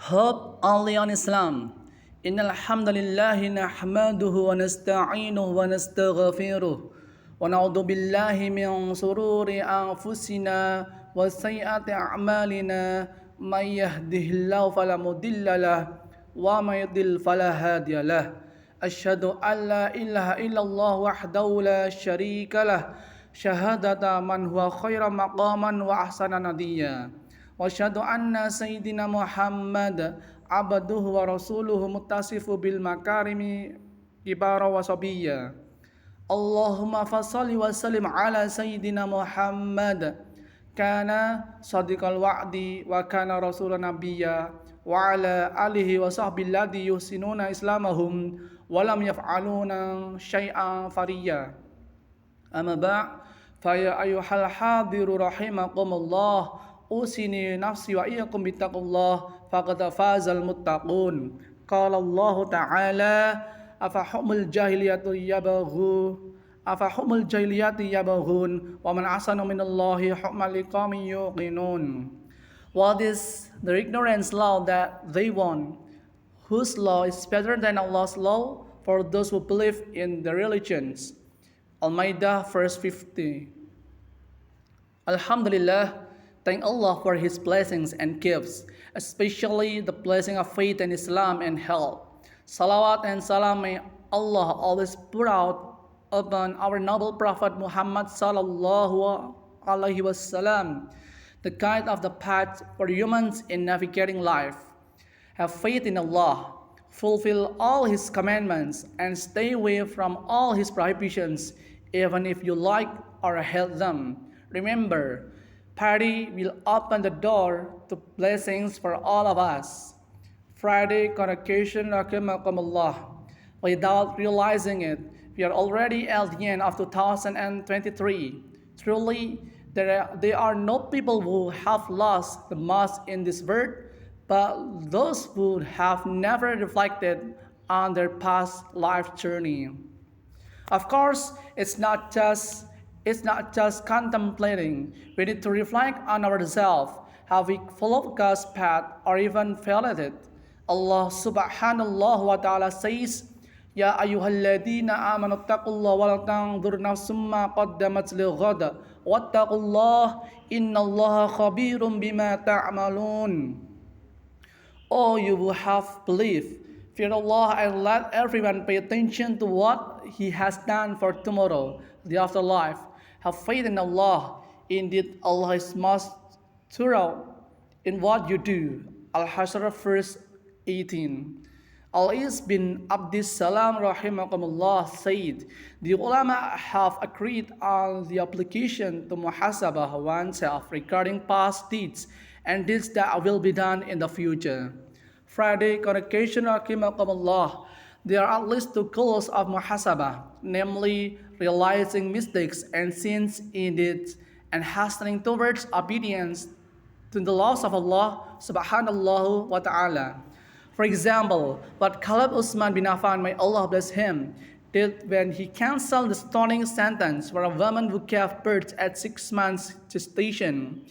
Hope only on Islam. إن الحمد لله نحمده ونستعينه ونستغفره ونعوذ بالله من شرور أنفسنا وسيئات أعمالنا من يهده الله فلا مضل له ومن يضلل فلا هادي له أشهد أن لا إله إلا الله وحده لا شريك له شهادة من هو خير مقاما وأحسن نديا وأشهد أن سيدنا محمد عبده ورسوله متصف بالمكارم كبار وصبيا اللهم فصل وسلم على سيدنا محمد كان صادق الوعد وكان رسول نبيا وعلى آله وصحبه الذي يحسنون إسلامهم ولم يفعلون شيئا فريا أما بعد فيا أيها الحاضر رحمكم الله أوصني نفسي وإياكم بتقوى الله فقد فاز المتقون قال الله تعالى أفحكم الجاهلية يبغون ومن أحسن من الله حكما لقوم يوقنون. What is the ignorance law that they want, whose law is better than Allah's law for those who believe in the religions? Al-Maidah verse 50. Alhamdulillah, thank Allah for His blessings and gifts, especially the blessing of faith in Islam and health. Salawat and salam may Allah always pour out upon our noble Prophet Muhammad sallallahu alaihi wasallam, the guide of the path for humans in navigating life. Have faith in Allah, fulfill all His commandments, and stay away from all His prohibitions, even if you like or hate them. Remember, Friday will open the door to blessings for all of us. Friday congregation rahimakumullah. Without realizing it, we are already at the end of 2023. Truly, there are no people who have lost the most in this world, but those who have never reflected on their past life journey. Of course, it's not just contemplating. We need to reflect on ourselves. Have we followed God's path or even failed it? Allah subhanahu wa ta'ala says, Ya ayyuhalladina amanu taqullaha wa la tanzur nafsum ma qaddamat lighad wattaqullaha innallaha khabirum bima ta'malun. O you who have believed, fear Allah and let everyone pay attention to what he has done for tomorrow, the afterlife. Have faith in Allah. Indeed, Allah is most thorough in what you do. Al-Hashr verse 18. Al-Is bin Abdis Salam rahimakumullah said, the ulama have agreed on the application to muhasabah oneself regarding past deeds and deeds that will be done in the future. Friday congregation rahimakumullah. There are at least two goals of muhasabah, namely realizing mistakes and sins in it and hastening towards obedience to the laws of Allah subhanahu wa ta'ala. For example, what Caleb Usman bin Affan, may Allah bless him, did when he canceled the stoning sentence for a woman who gave birth at 6 months gestation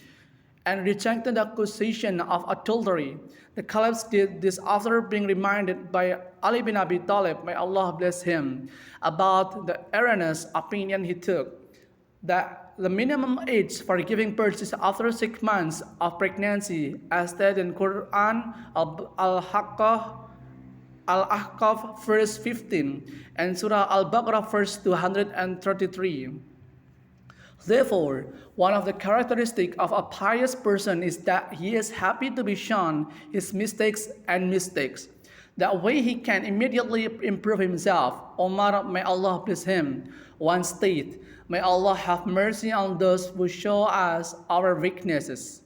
and rejected the accusation of adultery. The Caliph did this after being reminded by Ali bin Abi Talib, may Allah bless him, about the erroneous opinion he took, that the minimum age for giving birth is after 6 months of pregnancy, as stated in Quran Al-Ahqaf verse 15 and Surah Al-Baqarah verse 233. Therefore, one of the characteristics of a pious person is that he is happy to be shown his mistakes. That way he can immediately improve himself. Omar, may Allah bless him, once stated, may Allah have mercy on those who show us our weaknesses.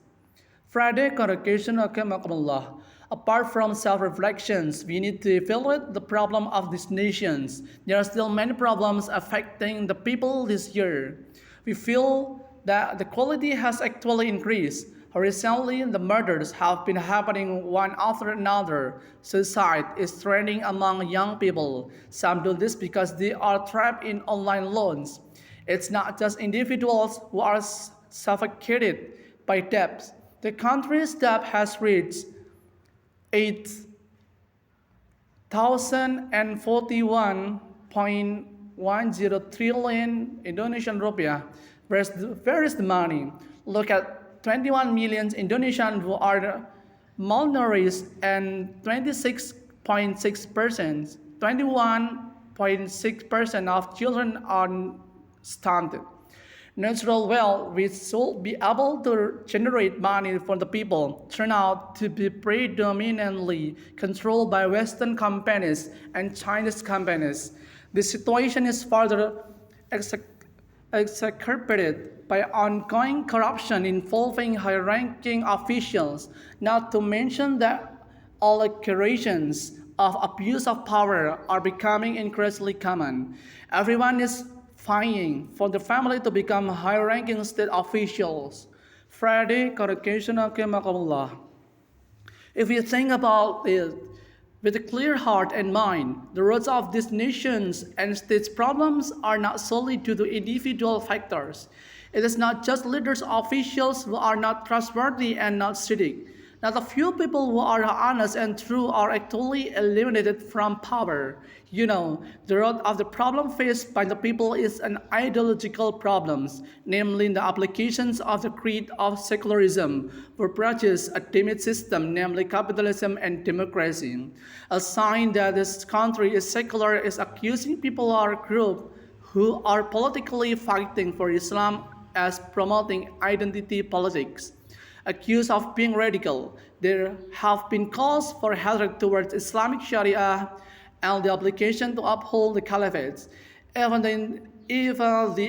Friday congregation rahimakumullah. Apart from self-reflections, we need to evaluate the problem of these nations. There are still many problems affecting the people this year. We feel that the quality has actually increased. Recently, the murders have been happening one after another. Suicide is trending among young people. Some do this because they are trapped in online loans. It's not just individuals who are suffocated by debt. The country's debt has reached 8,041.10 trillion Indonesian rupiah. Where is the money? Look at 21 million Indonesians who are malnourished and 26.6%, 21.6% of children are stunted. Natural wealth, which should be able to generate money for the people, turn out to be predominantly controlled by Western companies and Chinese companies. This situation is further exacerbated by ongoing corruption involving high-ranking officials, not to mention that allegations of abuse of power are becoming increasingly common. Everyone is vying for the family to become high-ranking state officials. Friday, if you think about it with a clear heart and mind, the roots of these nations and states' problems are not solely due to individual factors. It is not just leaders or officials who are not trustworthy and not civic. Not a few people who are honest and true are actually eliminated from power. You know, the root of the problem faced by the people is an ideological problem, namely the applications of the creed of secularism, who practice a timid system, namely capitalism and democracy. A sign that this country is secular is accusing people or group who are politically fighting for Islam as promoting identity politics. Accused of being radical, there have been calls for hatred towards Islamic Sharia and the obligation to uphold the caliphate. Even the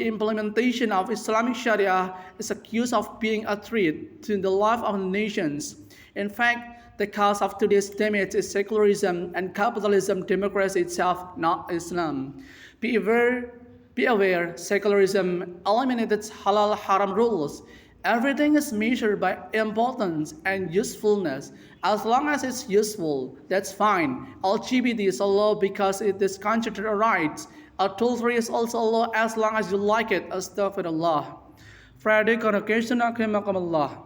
implementation of Islamic Sharia is accused of being a threat to the life of the nations. In fact, the cause of today's damage is secularism and capitalism, democracy itself, not Islam. Be aware, secularism eliminated halal haram rules. Everything is measured by importance and usefulness. As long as it's useful, that's fine. LGBT is allowed because it is considered a right. Adultery is also allowed as long as you like it. Astaghfirullah. Friday, congregation, akramakumullah.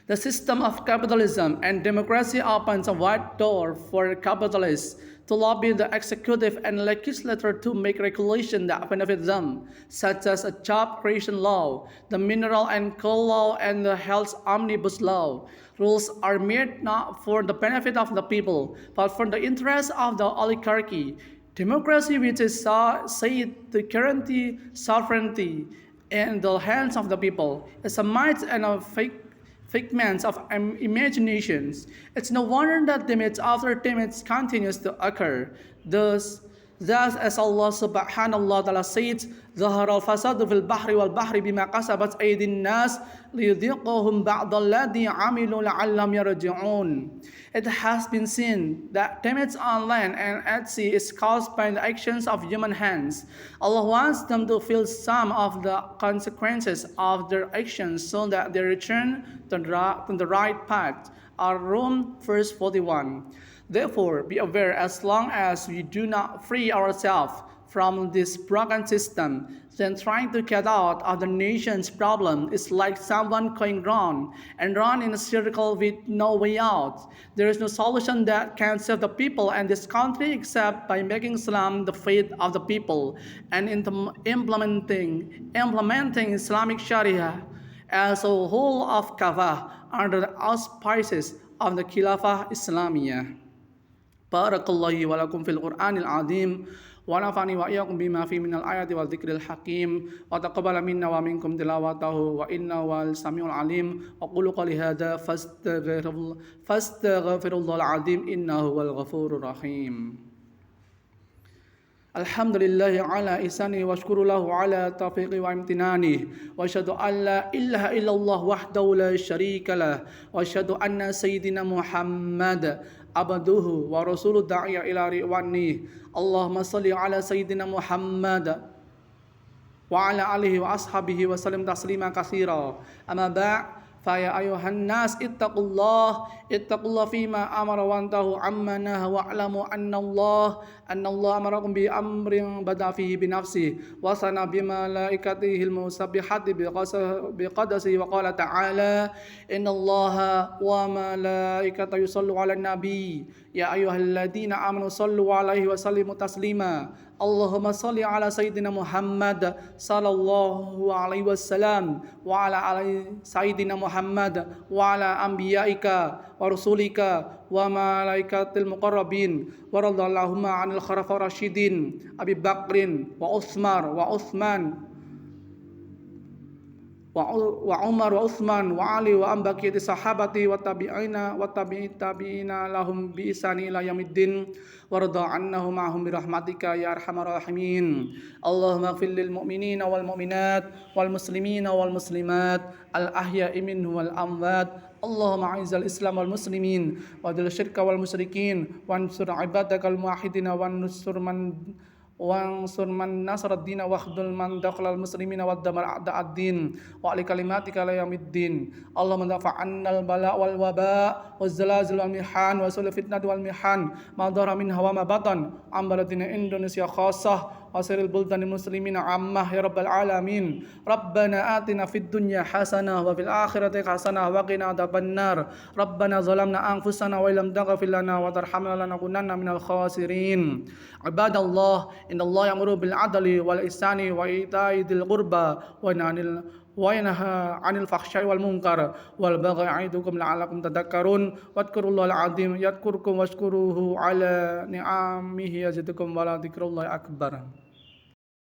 The system of capitalism and democracy opens a wide door for capitalists to lobby the executive and legislature to make regulations that benefit them, such as a job creation law, the mineral and coal law, and the health omnibus law. Rules are made not for the benefit of the people, but for the interest of the oligarchy. Democracy, which is said to guarantee sovereignty in the hands of the people, is a myth and a figments of imaginations. It's no wonder that damage after damage continues to occur. Thus as Allah subhanahu wa ta'ala said, ظهر الفساد في البحر والبحر بما كسبت أيدي الناس ليذيقهم بعض الذي عملوا لعلهم يرجعون. It has been seen that damage on land and at sea is caused by the actions of human hands. Allah wants them to feel some of the consequences of their actions so that they return to the right path. Rum verse 41. Therefore, be aware, as long as we do not free ourselves from this broken system, then trying to get out of the nation's problem is like someone going round and round in a circle with no way out. There is no solution that can save the people and this country except by making Islam the faith of the people and implementing Islamic Sharia as a whole of Kafah under the auspices of the Khilafah Islamiyah. Barakallahu wa lakum fil Qur'anil azim wa nafani wa iyyakum bima fi minal ayati wal dzikril hakim wa taqabbala minna wa minkum tilawatahu wa innahu wal samiul alim wa qulu qali hadza fastaghfirullahal azim innahu wal ghafurur rahim. Alhamdulillahi ala isani wa shukuru lahu ala tawfiqi wa imtinani wa ashhadu an la ilaha illallah wahdahu la sharika lah wa ashhadu anna sayyidina Muhammad abduhu wa rasuluh da'iya ila ridwani. Allahumma salli ala sayyidina Muhammad wa ala alihi wa ashabihi wa sallim taslima katsira. Amma ba' فيا أيها الناس اتقوا الله فيما أمر وانتهوا عما نهى واعلموا أن الله أمركم بأمر بدأ فيه بنفسه وصنع بملائكته المسبحات بقدسه وقال تعالى إن الله وملائكته يصلوا على النبي يا أيها الذين آمنوا صلوا عليه وسلموا تسليما اللهم صل على سيدنا محمد صلى الله عليه وسلم وعلى آل سيدنا محمد وعلى أنبيائك ورسولك وملائكة المقربين ورضى اللهم عن الخلفاء الراشدين أبي بكر وعثمان وعمر وعثمان وعلي وعن بقية الصحابة والتابعين لهم بإحسان إلى يوم الدين وارض عنهم معهم برحمتك يا أرحم الراحمين اللهم اغفر للمؤمنين والمؤمنات والمسلمين والمسلمات الأحياء منهم والأموات اللهم أعز الإسلام والمسلمين وأذل الشرك والمشركين وانصر عبادك الموحدين وانصر من نصر الدين واخذل من دخل المسلمين ودمر أعداء الدين وعلى كلماتك إلى يوم الدين اللهم دفع عنا البلاء والوباء والزلازل والمحن وسوء الفتنة والمحن ما ظهر منها وما بطن عن بلدنا إندونيسيا خاصة وسائر البلدان المسلمين عامة يا رب العالمين ربنا آتنا في الدنيا حسنة وفي الآخرة حسنة وقنا عذاب النار ربنا ظلمنا أنفسنا وإن لم تغفر لنا وترحمنا لنكونن من الخاسرين عباد الله إن الله يأمر بالعدل والإحسان وإيتاء ذي القربى وينهى عن الفحشاء والمنكر والبغي يعظكم لعلكم تذكرون واذكروا الله العظيم يذكركم واشكروه على نعمه يزدكم ولذكر الله أكبر